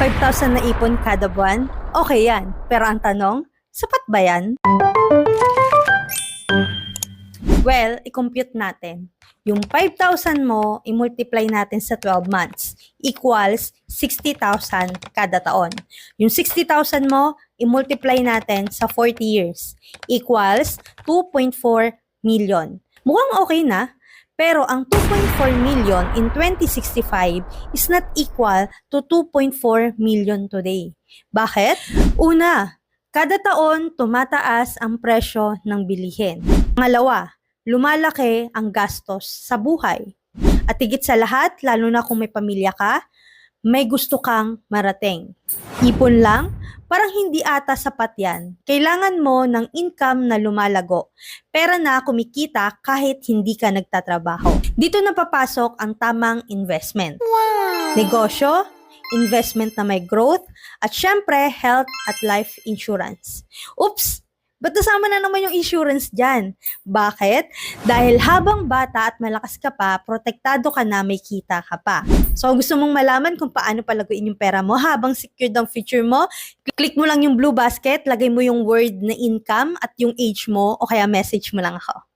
5,000 na ipon kada buwan? Okay yan. Pero ang tanong, sapat ba yan? Well, i-compute natin. Yung 5,000 mo, i-multiply natin sa 12 months equals 60,000 kada taon. Yung 60,000 mo, i-multiply natin sa 40 years equals 2.4 million. Mukhang okay na, pero ang 2.4 million in 2065 is not equal to 2.4 million today. Bakit? Una, kada taon tumataas ang presyo ng bilihin. Pangalawa, lumalaki ang gastos sa buhay. At higit sa lahat, lalo na kung may pamilya ka, may gusto kang marating. Ipon lang? Parang hindi ata sapat yan. Kailangan mo ng income na lumalago. Pera na kumikita kahit hindi ka nagtatrabaho. Dito na papasok ang tamang investment. Negosyo, investment na may growth, at syempre, health at life insurance. Oops! Ba't nasama na naman yung insurance dyan? Bakit? Dahil habang bata at malakas ka pa, protektado ka na, may kita ka pa. So, gusto mong malaman kung paano palaguin yung pera mo habang secured ang future mo, click mo lang yung blue basket, lagay mo yung word na income at yung age mo, o kaya message mo lang ako.